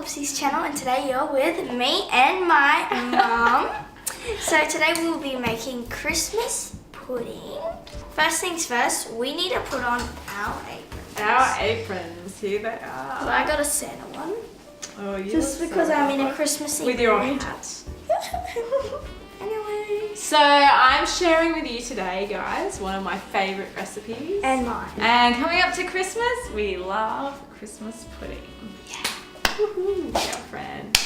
Hobbs' channel, and today you're with me and my mum. So today we'll be making Christmas pudding. First things first, we need to put on our aprons. Our aprons, here they are. So I got a Santa one. Oh, you just because I'm in a Christmassy with your mood. hat. Anyway. So I'm sharing with you today, guys, one of my favourite recipes. And mine. And coming up to Christmas, we love Christmas pudding. Yeah. Woohoo, girlfriend.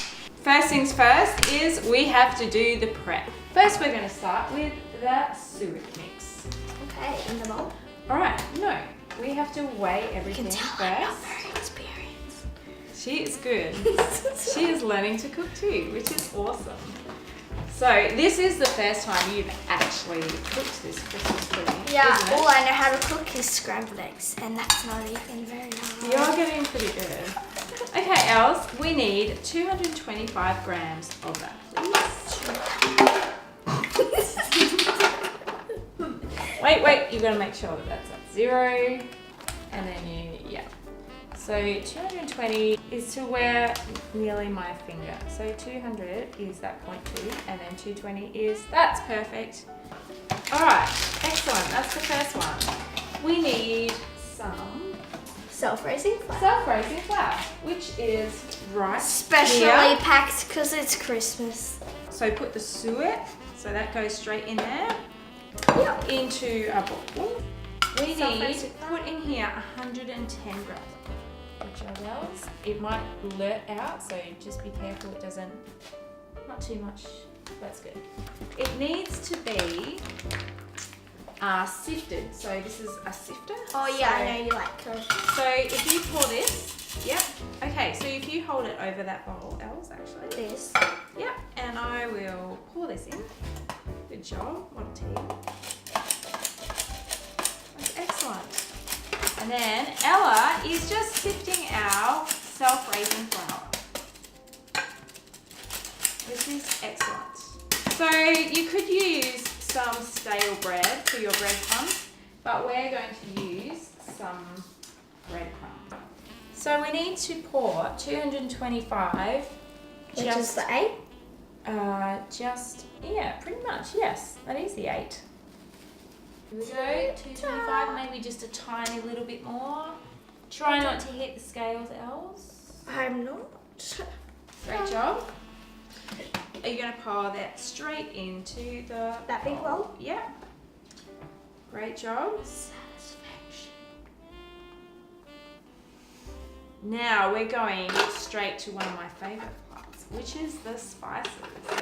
First things first is we have to do the prep. First, we're going to start with the suet mix. Okay, in the bowl. Alright, no, we have to weigh everything You can tell first. I'm not very experienced. She is good. She is learning to cook too, which is awesome. So this is the first time you've actually cooked this Christmas pudding. Yeah, isn't it? all I know how to cook is scrambled eggs, and that's not even very hard. You're getting pretty good. Okay, Els, we need 225 grams of that, please. Wait, you've got to make sure that that's at 0. And then yeah. So 220 is to where nearly my finger. So 200 is that 0.2, and then 220 is, that's perfect. All right, excellent, that's the first one. We need some Self-raising flour. self-raising flour, which is right Specially here. packed because it's Christmas. So put the suet, so that goes straight in there, into a bowl. We need Self-raising to put in here 110 grams. Which else? It might blurt out, so just be careful it doesn't, not too much, that's good. It needs to be sifted, so this is a sifter. Oh yeah, So- I know you like her. So if you pour this, yep. Okay, so if you hold it over that bowl, Els, actually. This. Yep, and I will pour this in. Good job, what a team. That's excellent. And then Ella is just sifting our self-raising flour. This is excellent. So you could use some stale bread for your breadcrumbs, but we're going to use some breadcrumbs. So we need to pour 225. Which is the 8? Yeah, pretty much, yes. That is the 8. Here we go, 225, maybe just a tiny little bit more. Try not to hit the scales, Els. I'm not. Great job. Are you going to pour that straight into the That big bowl? Yeah. Great job. Satisfaction. Now we're going straight to one of my favourite parts, which is the spices.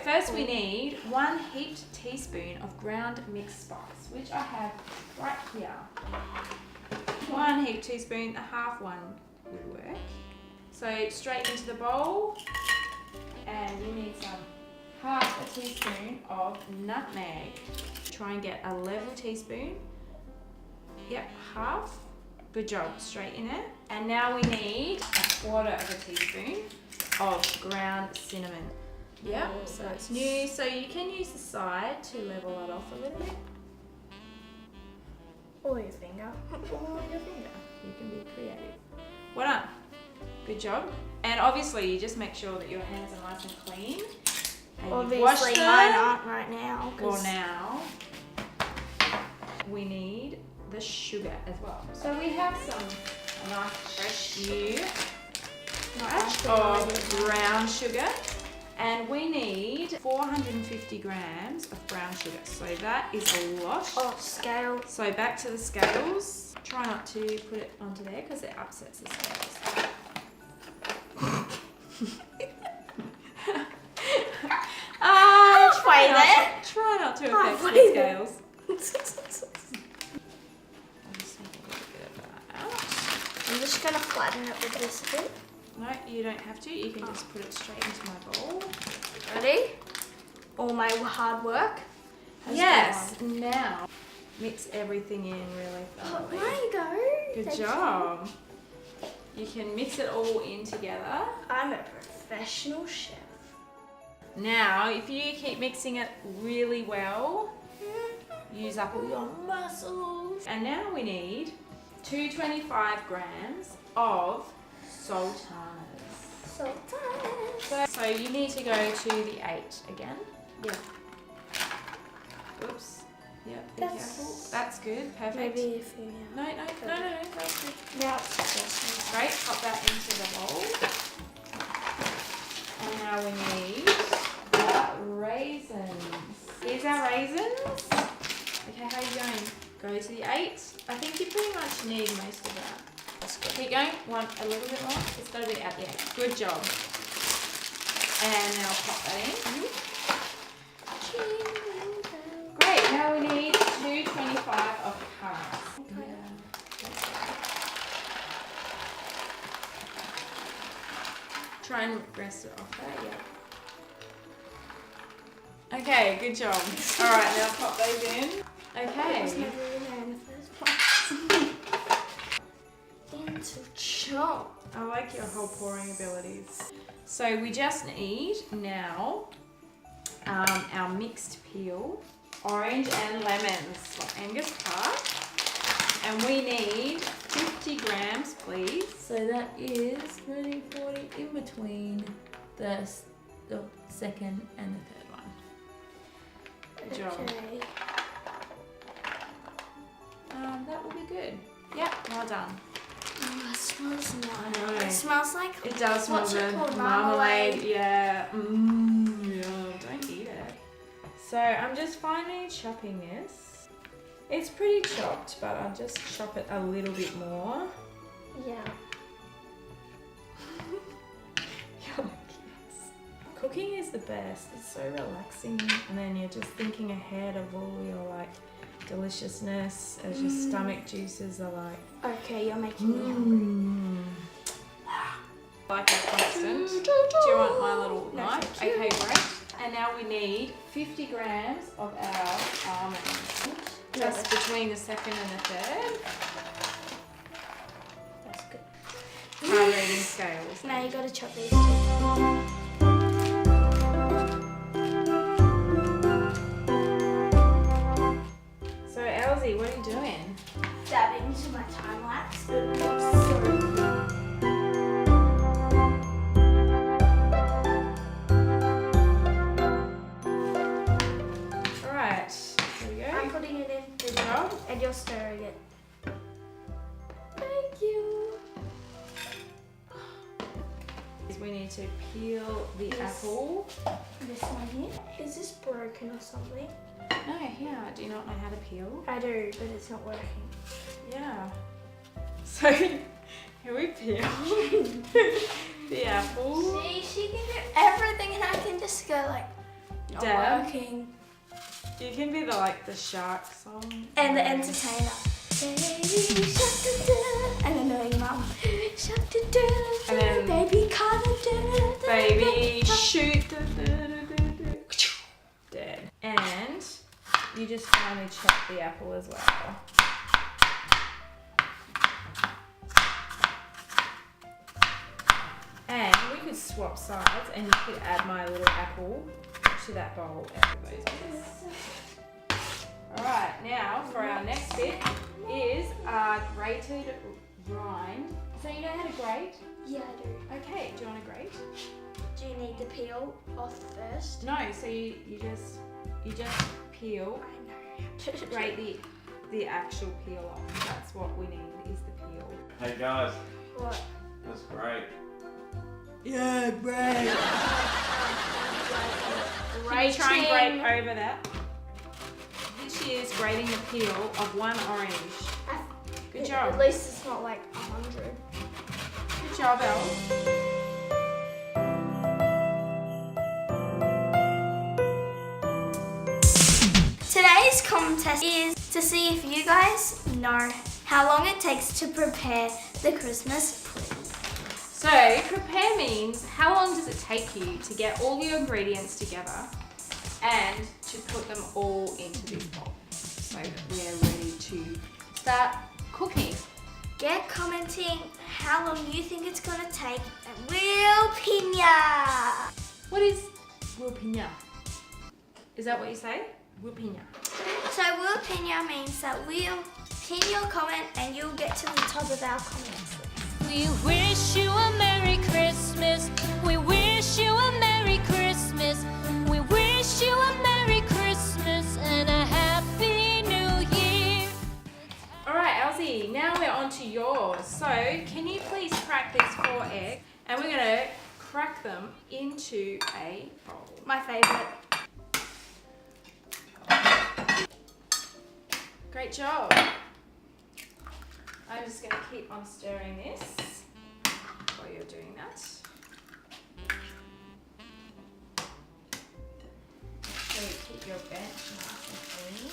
First we need 1 heaped teaspoon of ground mixed spice, which I have right here. 1 heaped teaspoon, a half one would work. So straight into the bowl, and you need some half a teaspoon of nutmeg. Try and get a level teaspoon. Yep, half. Good job, straight in it. And now we need a quarter of a teaspoon of ground cinnamon. Yep, so it's new. So you can use the side to level it off a little bit. Or your finger. Or your finger. You can be creative. Well done. Good job. And obviously you just make sure that your hands are nice and clean. And Obviously you wash them. mine aren't right now. Well, now we need the sugar as well. So we have a nice fresh new batch of brown sugar, and we need 450 grams of brown sugar. So that is a lot. Oh, scale. So back to the scales. Try not to put it onto there because it upsets the scales. Try not to affect the scales. I'm just going to flatten it with this bit. No, you don't have to. You can just put it straight into my bowl. Ready? All my hard work has Yes. gone. Now mix everything in really Oh, thoroughly. there you go. Good Thank job. You can mix it all in together. I'm a professional chef. Now, if you keep mixing it really well, use up all your muscles. And now we need 225 grams of sultanas. So done. So you need to go to the 8 again. Yeah. Oops. Yep, be careful. That's good. Perfect. Maybe if you. No, that's good. Now it's just. Great, pop that into the bowl. And now we need the raisins. Here's our raisins. Okay, how are you going? Go to the 8. I think you pretty much need most of that. That's good. Keep going. Want a little bit more? It's got to be at the 8. Good job. And now pop that in. Great, now we need 225 of carrots. Try and rest it off there, yeah. Okay, good job. Alright, now pop those in. It was Okay. never in there in the first place. Into chop. I like your whole pouring abilities. So we just need now our mixed peel, orange and lemons, like Angus Park. And we need 50 grams, please. So that is 30, 40 in between the second and the third one. Good job. Okay. That will be good. Yep, well done. Oh, it smells nice. I know. It smells like. It does smell What's it good. called? Marmalade. Yeah. Yeah. Don't eat it. So I'm just finely chopping this. It's pretty chopped, but I'll just chop it a little bit more. Yeah. Cooking is the best. It's so relaxing, and then you're just thinking ahead of all your like deliciousness as your stomach juices are like. Okay, you're making me hungry. Like a constant. Do you want my little No, knife? thank you. Okay, great. And now we need 50 grams of our almonds. Just between the second and the third. That's good. Hard reading scales. Now you gotta chop these too. So Elsie, what are you doing? Dabbing into my time lapse. Alright, here we I'm go. putting it in the job. and you're stirring it. Thank you. We need to peel the Yes. apple. This one here. Is this broken or something? No, yeah, do you not know how to peel? I do, but it's not working. Yeah. So, here we peel the apple. See, she can do everything and I can just go like, not Dab. working. You can be the shark song. And the entertainer. Baby shark doo doo. And annoying mum. Shark doo doo. And then- baby car doo doo. Baby shoot. Dead. And you just finely chop the apple as well. And we could swap sides and you could add my little apple to that bowl after those bits. Alright, now for our next bit is our grated rind. So you know how to grate? Yeah, I do. Okay, do you want to grate? Do you need the peel off first? No, so you just peel, I know. grate the actual peel off. That's what we need is the peel. Hey guys, What? that's great. Yeah, great. Can you try and grate over that? This is grating the peel of one orange. Good job. At least it's not like 100. Good job, Elle. Today's Comm-Test is to see if you guys know how long it takes to prepare the Christmas pudding. So, prepare means how long does it take you to get all your ingredients together and to put them all into this bowl so that we're ready to start cooking. Get commenting how long you think it's going to take and we'll pin ya. What is wilpinha? Is that what you say? Wilpinha. So we'll pin ya means that we'll pin your comment and you'll get to the top of our comments. We wish you a Merry Christmas. We wish you a Merry Christmas. We wish you a Merry Christmas and a Happy New Year. Alright, Elsie, now we're on to yours. So, can you please crack these 4 eggs? And we're going to crack them into a bowl. My favourite. Great job. I'm just going to keep on stirring this while you're doing that. So you keep your bench nice and clean.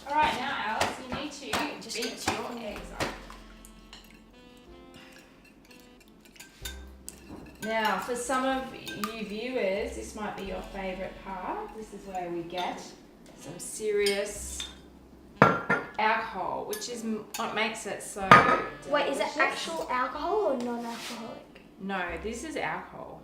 Alright, now Alice, you need to beat your eggs up. Now, for some of you viewers, this might be your favourite part. This is where we get some serious alcohol, which is what makes it so delicious. Wait, is it actual alcohol or non-alcoholic? No, this is alcohol.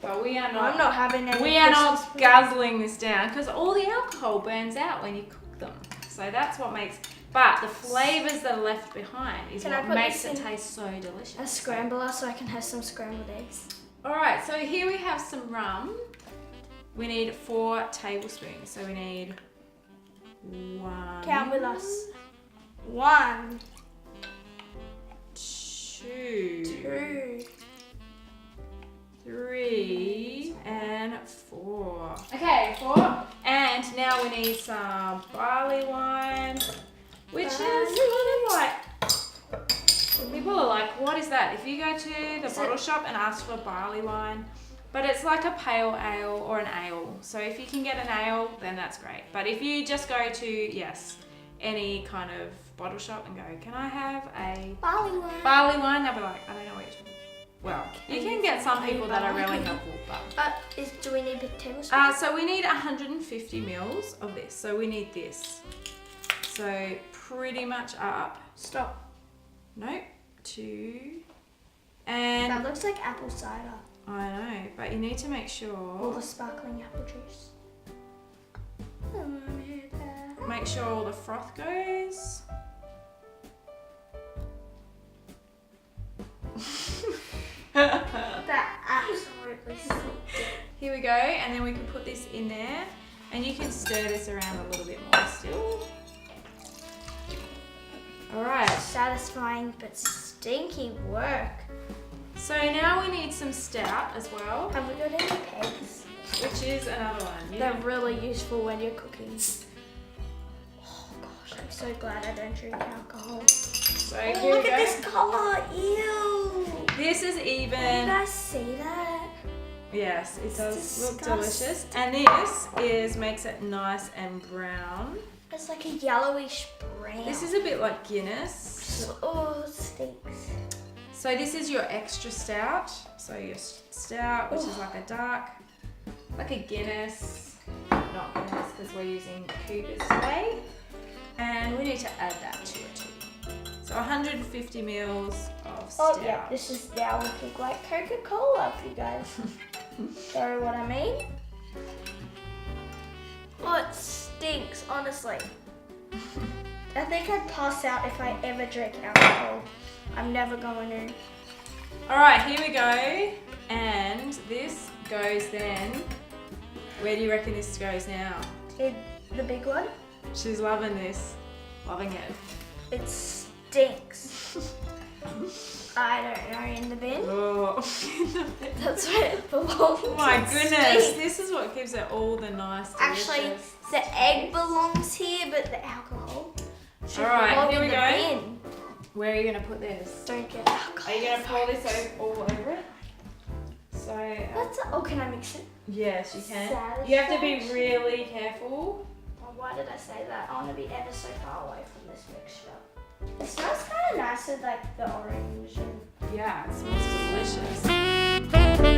But we are not. I'm not having any. We are not guzzling this down because all the alcohol burns out when you cook them. So that's what makes. But the flavours that are left behind is what makes it taste so delicious. A scrambler so I can have some scrambled eggs. Alright, so here we have some rum. We need 4 tablespoons. So we need 1. Count with us. 1, 2, 2, 3, and 4. Okay, 4. And now we need some barley wine, which is kind of like, people are like, what is that? If you go to the bottle shop and ask for barley wine, but it's like a pale ale or an ale. So if you can get an ale, then that's great. But if you just go to, any kind of bottle shop and go, can I have a barley wine? Barley wine, they'll be like, I don't know what you're talking about. Well, you can get some people that are really helpful, but... Do we need big tablespoons? So we need 150 mils of this. So we need this. So pretty much up. Stop. No, 2. And... That looks like apple cider. I know, but you need to make Or sure... the sparkling apple juice. Make sure all the froth goes. That absolutely stinks. Here we go, and then we can put this in there, and you can stir this around a little bit more still. Alright. Satisfying but stinky work. So now we need some stout as well, Have we got any pegs? which is another one. They're really useful when you're cooking. Oh gosh, I'm so glad I don't drink alcohol. So Oh, here look we at go. this colour, ew! This is Can you even. guys see that? Yes, it does look disgusting. delicious. And this makes it nice and brown. It's like a yellowish brown. This is a bit like Guinness. Oh, it stinks. So this is your extra stout. So your stout, which is like a dark, like a Guinness. Not Guinness because we're using Coopers today. And we need to add that to it too. So 150 mils of stout. Oh yeah, this is now looking like Coca-Cola if you guys know what I mean. Oh, it stinks, honestly. I think I'd pass out if I ever drink alcohol. I'm never going to. Alright, here we go. And this goes then. Where do you reckon this goes now? In the big one, She's loving this. Loving it. it stinks. I don't know, in the bin. Oh, That's where it belongs. oh my It goodness. stinks. This is what gives it all the nice, Actually, delicious the egg taste. belongs here, but the alcohol should Alright, belong here in we the go. bin. Where are you going to put this? Don't get alcohol. Are you going to pour this all over it? So, Oh, can I mix it? yes, you can. You have to be really careful. Oh, why did I say that? I want to be ever so far away from this mixture. It smells kind of nice with like the orange and... Yeah, it smells delicious.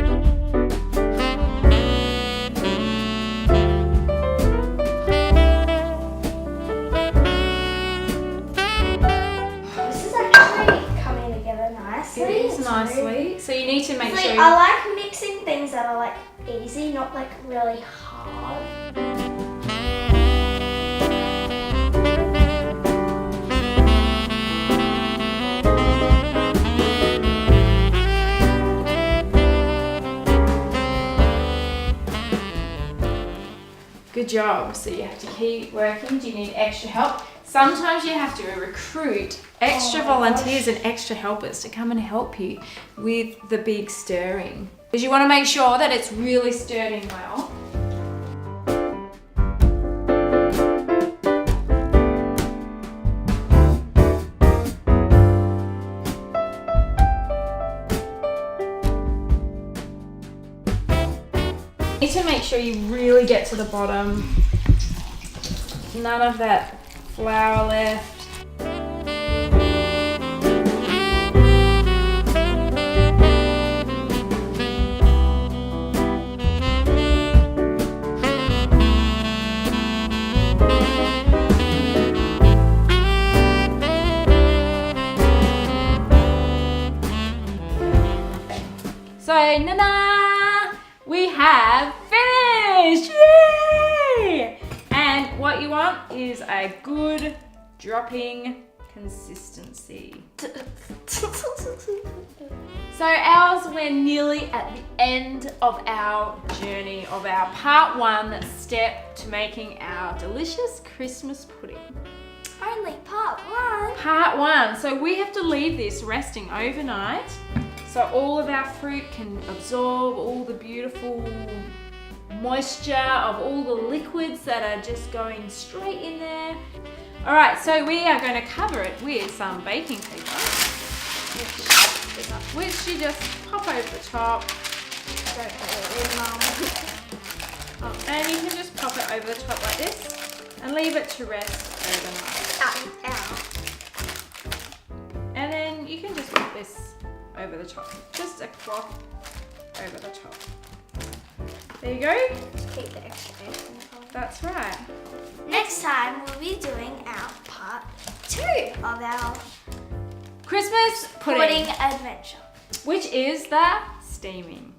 This is actually coming together nicely. It is It's nicely. So you need to make Like, sure I like mixing things that are like easy, not like really hard. Good job. So you have to keep working. Do you need extra help? Sometimes you have to recruit extra volunteers and extra helpers to come and help you with the big stirring. Because you want to make sure that it's really stirring well. You need to make sure you really get to the bottom. None of that flour left. So, na-na! We have finished! Yay! And what you want is a good dropping consistency. So ours, we're nearly at the end of our journey of our part 1 step to making our delicious Christmas pudding. Only part 1. Part 1. So we have to leave this resting overnight so all of our fruit can absorb all the beautiful moisture of all the liquids that are just going straight in there. All right, so we are going to cover it with some baking paper, which you just pop over the top. And you can just pop it over the top like this and leave it to rest overnight. And then you can just put this over the top, just a cloth over the top. There you go. Just keep the extra air in the bowl. That's right. Next time we'll be doing our part 2 of our Christmas pudding, adventure. which is the steaming.